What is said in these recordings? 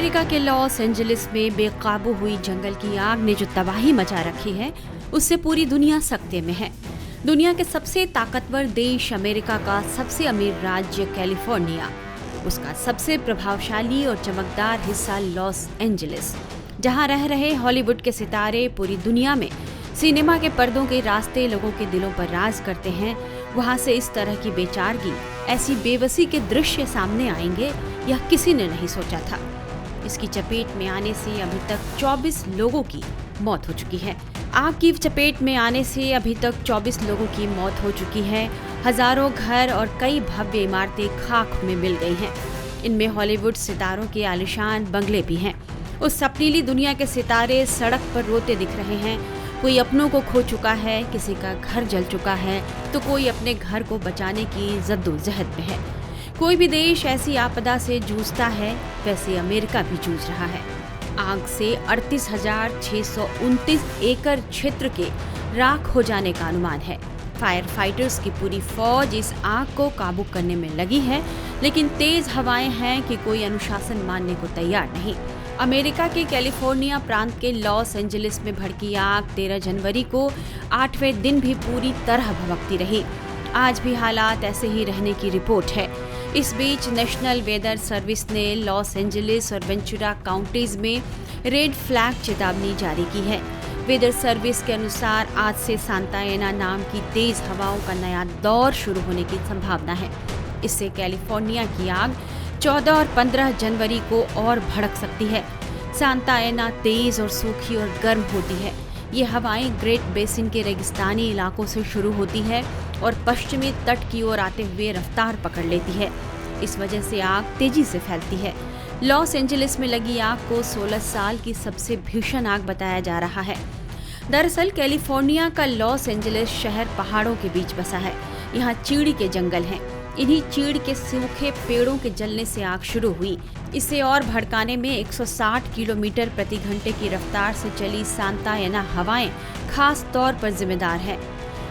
America के Los Angeles में बेकाबू हुई जंगल की आग ने जो तबाही मचा रखी है, उससे पूरी दुनिया सकते में है। दुनिया के सबसे ताकतवर देश अमेरिका का सबसे अमीर राज्य कैलिफोर्निया, उसका सबसे प्रभावशाली और चमकदार हिस्सा लॉस एंजलिस, जहां रह रहे हॉलीवुड के सितारे पूरी दुनिया में सिनेमा के पर्दों के रास्ते लोगों के दिलों पर राज करते हैं, वहां से इस तरह की बेचारगी, ऐसी बेबसी के दृश्य सामने आएंगे, यह किसी ने नहीं सोचा था। इसकी चपेट में आने से अभी तक 24 लोगों की मौत हो चुकी है। आग की चपेट में आने से अभी तक 24 लोगों की मौत हो चुकी है। हजारों घर और कई भव्य इमारतें खाक में मिल गई हैं। इनमें हॉलीवुड सितारों के आलीशान बंगले भी हैं। उस सपनीली दुनिया के सितारे सड़क पर रोते दिख रहे हैं। कोई अपनों को खो चुका है, किसी का घर जल चुका है, तो कोई अपने घर को बचाने की जद्दोजहद में है। कोई भी देश ऐसी आपदा से जूझता है, वैसे अमेरिका भी जूझ रहा है। आग से 38,629 एकड़ क्षेत्र के राख हो जाने का अनुमान है। फायर फाइटर्स की पूरी फौज इस आग को काबू करने में लगी है, लेकिन तेज हवाएं हैं कि कोई अनुशासन मानने को तैयार नहीं। अमेरिका के कैलिफोर्निया प्रांत के लॉस एंजलिस में भड़की आग 13 जनवरी को 8वें दिन भी पूरी तरह भभकती रही। आज भी हालात ऐसे ही रहने की रिपोर्ट है। इस बीच नेशनल वेदर सर्विस ने लॉस एंजलिस और वेंचुरा काउंटीज में रेड फ्लैग चेतावनी जारी की है। वेदर सर्विस के अनुसार आज से सांता एना नाम की तेज हवाओं का नया दौर शुरू होने की संभावना है। इससे कैलिफोर्निया की आग 14 और 15 जनवरी को और भड़क सकती है। सांता एना तेज और सूखी और गर्म होती है। ये हवाएं ग्रेट बेसिन के रेगिस्तानी इलाकों से शुरू होती है और पश्चिमी तट की ओर आते हुए रफ्तार पकड़ लेती है। इस वजह से आग तेजी से फैलती है। लॉस एंजलिस में लगी आग को 16 साल की सबसे भीषण आग बताया जा रहा है। दरअसल कैलिफोर्निया का लॉस एंजलिस शहर पहाड़ों के बीच बसा है। यहाँ चीड़ के जंगल हैं। इन्हीं चीड़ के सूखे पेड़ों के जलने से आग शुरू हुई। इसे और भड़काने में 160 किलोमीटर प्रति घंटे की रफ्तार से चली सांता एना हवाएं खास तौर पर जिम्मेदार है।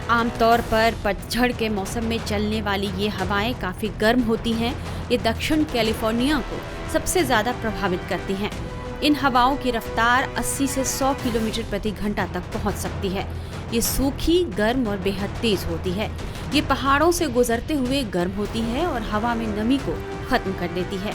आमतौर पर पतझड़ के मौसम में चलने वाली ये हवाएं काफी गर्म होती हैं। ये दक्षिण कैलिफोर्निया को सबसे ज्यादा प्रभावित करती हैं। इन हवाओं की रफ्तार 80 से 100 किलोमीटर प्रति घंटा तक पहुंच सकती है। ये सूखी, गर्म और बेहद तेज होती है। ये पहाड़ों से गुजरते हुए गर्म होती है और हवा में नमी को खत्म कर देती है।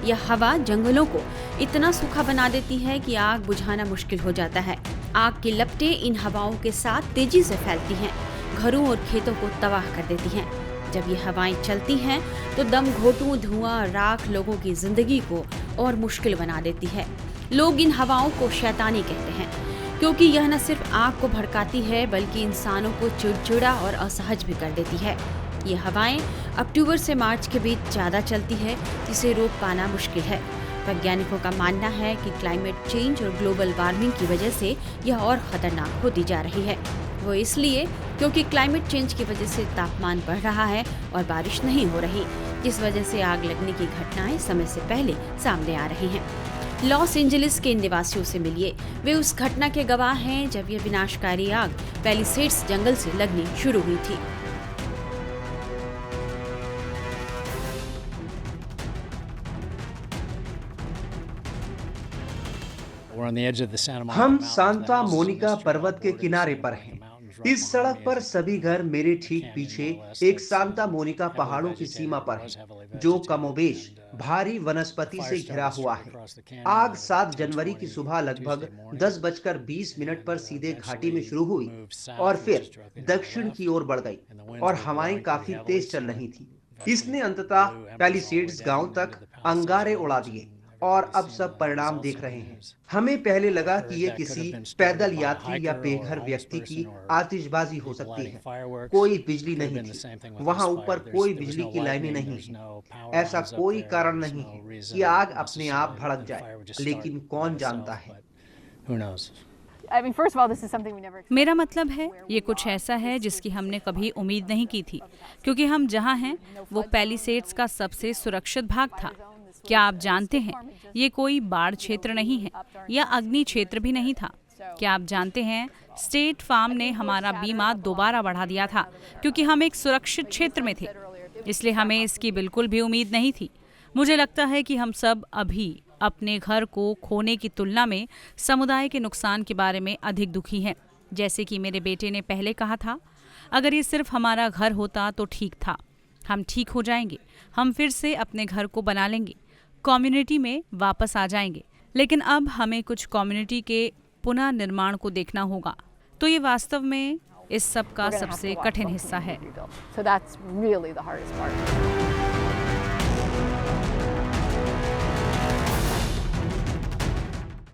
यह हवा जंगलों को इतना सूखा बना देती है कि आग बुझाना मुश्किल हो जाता है। आग की लपटें इन हवाओं के साथ तेजी से फैलती हैं, घरों और खेतों को तबाह कर देती हैं। जब ये हवाएं चलती हैं तो दम घोंटू, धुआं और राख लोगों की जिंदगी को और मुश्किल बना देती है। लोग इन हवाओं को शैतानी कहते हैं, क्योंकि यह न सिर्फ आग को भड़काती है बल्कि इंसानों को चिड़चिड़ा और असहज भी कर देती है। ये हवाएं अक्टूबर से मार्च के बीच ज्यादा चलती है, जिसे रोक पाना मुश्किल है। वैज्ञानिकों का मानना है कि क्लाइमेट चेंज और ग्लोबल वार्मिंग की वजह से यह और खतरनाक होती जा रही है। वो इसलिए क्योंकि क्लाइमेट चेंज की वजह से तापमान बढ़ रहा है और बारिश नहीं हो रही, जिस वजह से आग लगने की घटनाएं समय से पहले सामने आ रही हैं। लॉस एंजलिस के निवासियों से मिलिए। वे उस घटना के गवाह हैं जब यह विनाशकारी आग पैलिसेड्स जंगल से लगनी शुरू हुई थी। हम सांता मोनिका पर्वत के किनारे पर हैं। इस सड़क पर सभी घर मेरे ठीक पीछे एक सांता मोनिका पहाड़ों की सीमा पर है, जो कमोबेश भारी वनस्पति से घिरा हुआ है। आग 7 जनवरी की सुबह लगभग 10:20 पर सीधे घाटी में शुरू हुई और फिर दक्षिण की ओर बढ़ गई और हवाएं काफी तेज चल रही थी। इसने अंततः पैलिसेड्स गांव तक अंगारे उड़ा दिए और अब सब परिणाम देख रहे हैं। हमें पहले लगा कि ये किसी पैदल यात्री या बेघर व्यक्ति की आतिशबाजी हो सकती है। कोई बिजली नहीं थी, वहां ऊपर कोई बिजली की लाइनें नहीं है। ऐसा कोई कारण नहीं है कि आग अपने आप भड़क जाए, लेकिन कौन जानता है। मेरा मतलब है, ये कुछ ऐसा है जिसकी हमने कभी उम्मीद नहीं की थी, क्योंकि हम जहाँ हैं वो पैलिसेड्स का सबसे सुरक्षित भाग था। क्या आप जानते हैं, ये कोई बाढ़ क्षेत्र नहीं है या अग्नि क्षेत्र भी नहीं था। क्या आप जानते हैं, स्टेट फार्म ने हमारा बीमा दोबारा बढ़ा दिया था क्योंकि हम एक सुरक्षित क्षेत्र में थे, इसलिए हमें इसकी बिल्कुल भी उम्मीद नहीं थी। मुझे लगता है कि हम सब अभी अपने घर को खोने की तुलना में समुदाय के नुकसान के बारे में अधिक दुखी हैं। जैसे कि मेरे बेटे ने पहले कहा था, अगर ये सिर्फ हमारा घर होता तो ठीक था, हम ठीक हो जाएंगे, हम फिर से अपने घर को बना लेंगे, कम्युनिटी में वापस आ जाएंगे। लेकिन अब हमें कुछ कम्युनिटी के पुनः निर्माण को देखना होगा। तो ये वास्तव में इस सब का सबसे कठिन हिस्सा है। So that's really the hardest part.